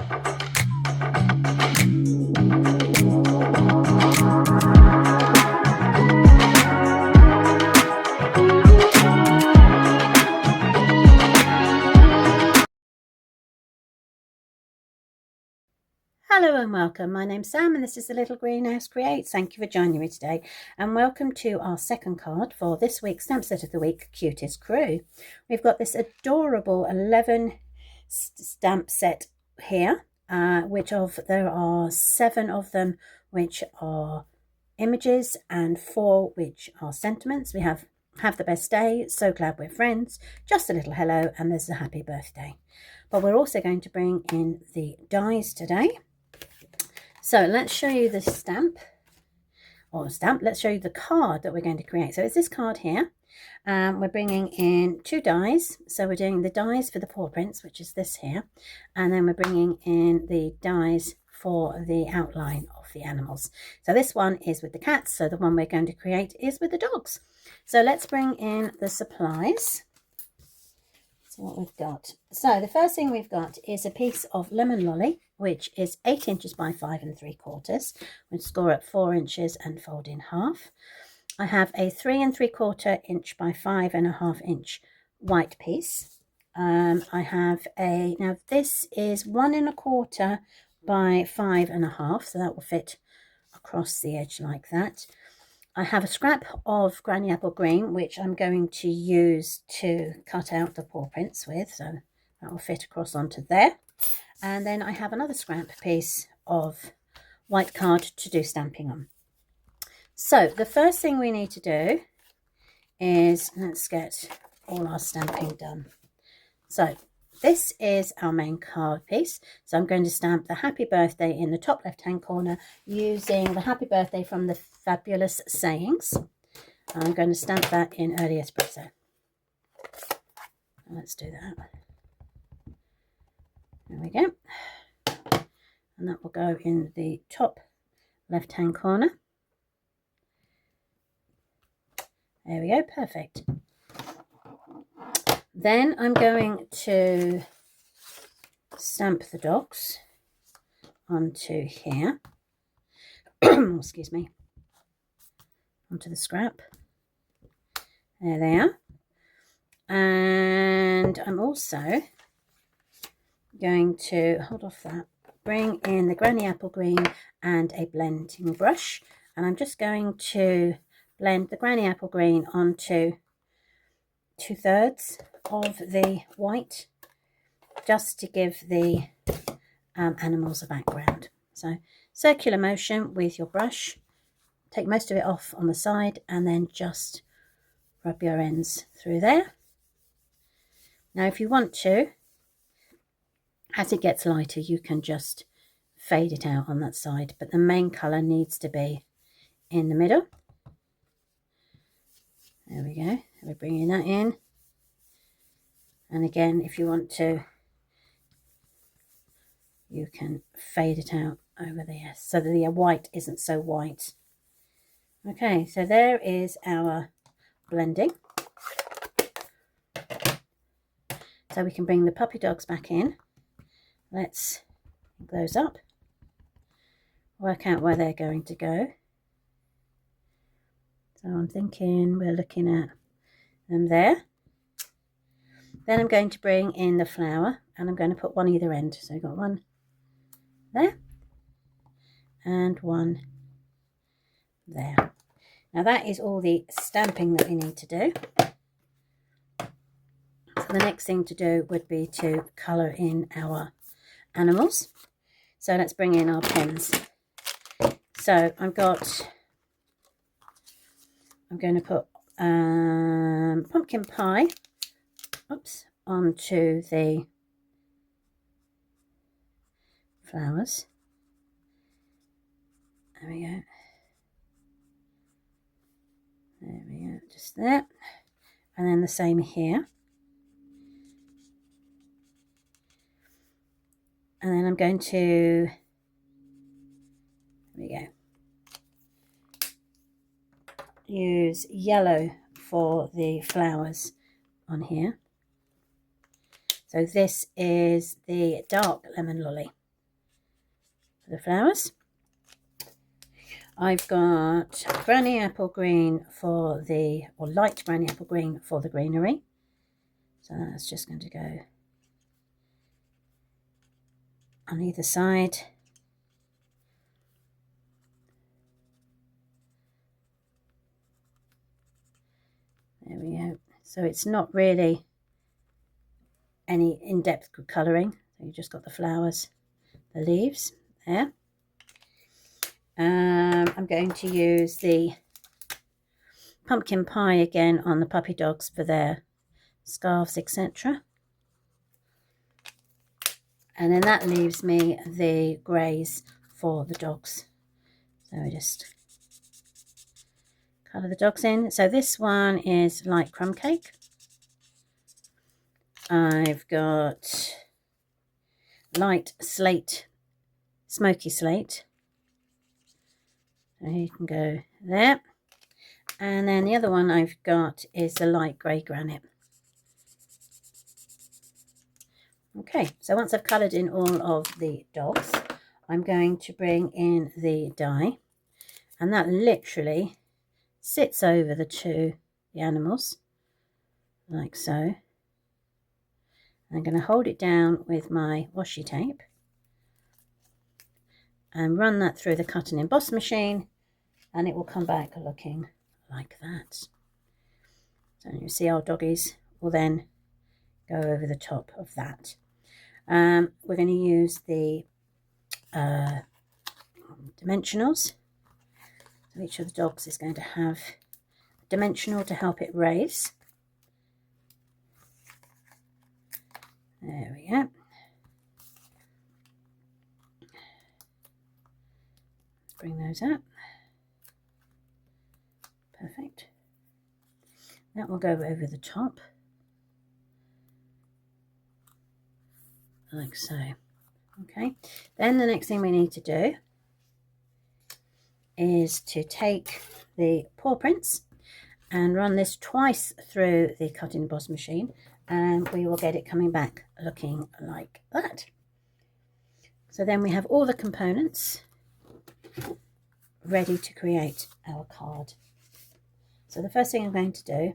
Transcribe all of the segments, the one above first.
Hello and welcome. My name's Sam and this is the Little Greenhouse Creates. Thank you for joining me today and welcome to our second card for this week's stamp set of the week, Cutest Crew. We've got this adorable 11 stamp set here, there are 7 of them which are images and 4 which are sentiments. We have the best day, so glad we're friends, just a little hello, and there's a happy birthday. But we're also going to bring in the dies today. So let's show you the let's show you the card that we're going to create. So it's this card here. We're bringing in 2 dies. So we're doing the dies for the paw prints, which is this here. And then we're bringing in the dies for the outline of the animals. So this one is with the cats. So the one we're going to create is with the dogs. So let's bring in the supplies. What we've got. So the first thing we've got is a piece of lemon lolly, which is 8 inches by 5 3/4. We'll score at 4 inches and fold in half. I have a 3 3/4 inch by 5 1/2 inch white piece. I have now this is 1 1/4 by 5 1/2, so that will fit across the edge like that. I have a scrap of granny apple green, which I'm going to use to cut out the paw prints with, so that will fit across onto there. And then I have another scrap piece of white card to do stamping on. So the first thing we need to do is, let's get all our stamping done. So this is our main card piece. So I'm going to stamp the happy birthday in the top left hand corner using the happy birthday from the Fabulous Sayings. I'm going to stamp that in Early Espresso. Let's do that. There we go. And that will go in the top left hand corner. There we go, perfect. Then I'm going to stamp the dogs onto here. Excuse me. Onto the scrap. There they are. And I'm also going to, hold off that, bring in the granny apple green and a blending brush. And I'm just going to blend the granny apple green onto 2/3 of the white, just to give the animals a background. So circular motion with your brush, take most of it off on the side and then just rub your ends through there. Now if you want to, as it gets lighter, you can just fade it out on that side, but the main colour needs to be in the middle. There we go. We're bringing that in. And again, if you want to, you can fade it out over there so that the white isn't so white. Okay, so there is our blending. So we can bring the puppy dogs back in. Let's pick those up. Work out where they're going to go. So I'm thinking we're looking at them there. Then I'm going to bring in the flower and I'm going to put one either end. So I've got one there and one there. Now that is all the stamping that we need to do. So the next thing to do would be to colour in our animals. So let's bring in our pens. So I'm going to put pumpkin pie onto the flowers. There we go. There we go, just there. And then the same here. And then I'm going to, there we go, use yellow for the flowers on here. So this is the dark lemon lolly. for the flowers. I've got brownie apple green for the, or light brownie apple green for the greenery. So that's just going to go on either side. There we go. So it's not really any in-depth colouring. So you just got the flowers, the leaves there. I'm going to use the pumpkin pie again on the puppy dogs for their scarves, etc. And then that leaves me the greys for the dogs. So I just colour the dogs in. So this one is light crumb cake. I've got light slate, smoky slate. So you can go there. And then the other one I've got is the light grey granite. Okay, so once I've coloured in all of the dogs, I'm going to bring in the die, and that literally sits over the animals, like so. I'm going to hold it down with my washi tape and run that through the cut and emboss machine, and it will come back looking like that. So you see our doggies will then go over the top of that. We're going to use the dimensionals. So each of the dogs is going to have a dimensional to help it raise. There we go. Let's bring those up. Perfect. That will go over the top, like so. Okay, then the next thing we need to do is to take the paw prints and run this twice through the cut and emboss machine, and we will get it coming back looking like that. So then we have all the components ready to create our card. So the first thing I'm going to do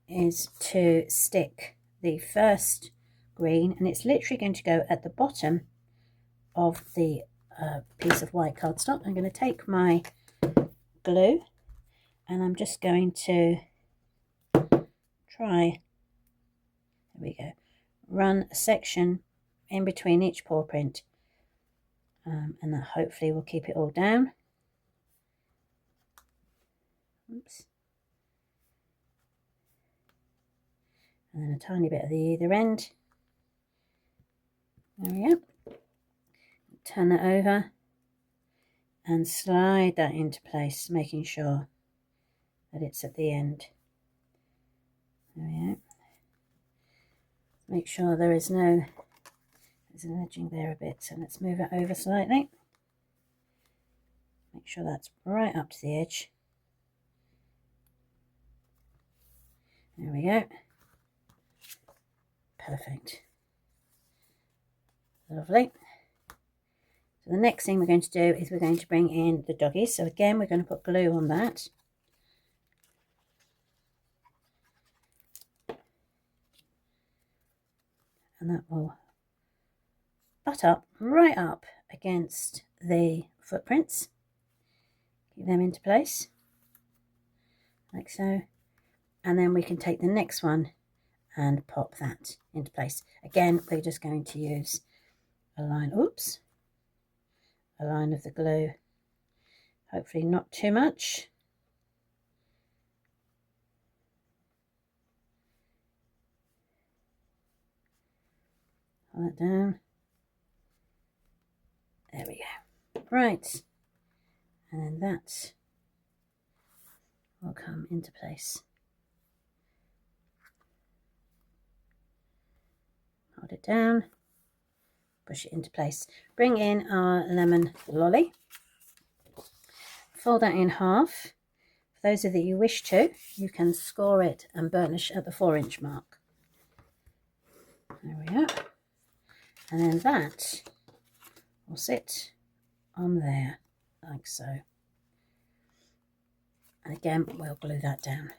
is to stick the first green, and it's literally going to go at the bottom of the piece of white cardstock. I'm going to take my glue and I'm just going to try, there we go, run a section in between each paw print, and that hopefully will keep it all down. Oops. And then a tiny bit at the either end. There we go. Turn that over and slide that into place, making sure that it's at the end. There we go. Make sure there is no, there's an edging there a bit, so let's move it over slightly. Make sure that's right up to the edge. There we go. Perfect. Lovely. So the next thing we're going to do is we're going to bring in the doggies. So again, we're going to put glue on that. And that will butt up right up against the footprints. Keep them into place, like so. And then we can take the next one and pop that into place. Again, we're just going to use a line, oops, a line of the glue, hopefully not too much. Pull that down. There we go. Right, and then that will come into place. Hold it down, push it into place. Bring in our lemon lolly. Fold that in half. For those of you who wish to, you can score it and burnish at the 4-inch mark. There we go. And then that will sit on there like so. And again, we'll glue that down.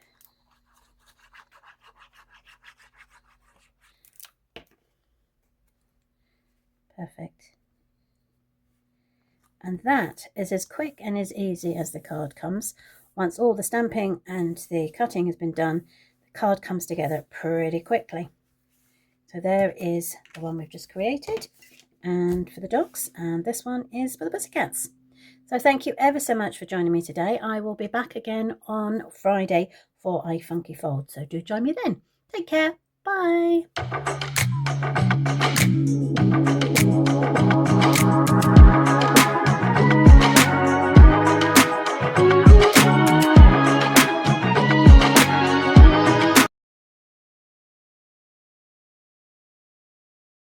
Perfect. And that is as quick and as easy as the card comes. Once all the stamping and the cutting has been done, the card comes together pretty quickly. So there is the one we've just created, and for the dogs, and this one is for the pussycats. So thank you ever so much for joining me today. I will be back again on Friday for a funky fold, so do join me then. Take care. Bye.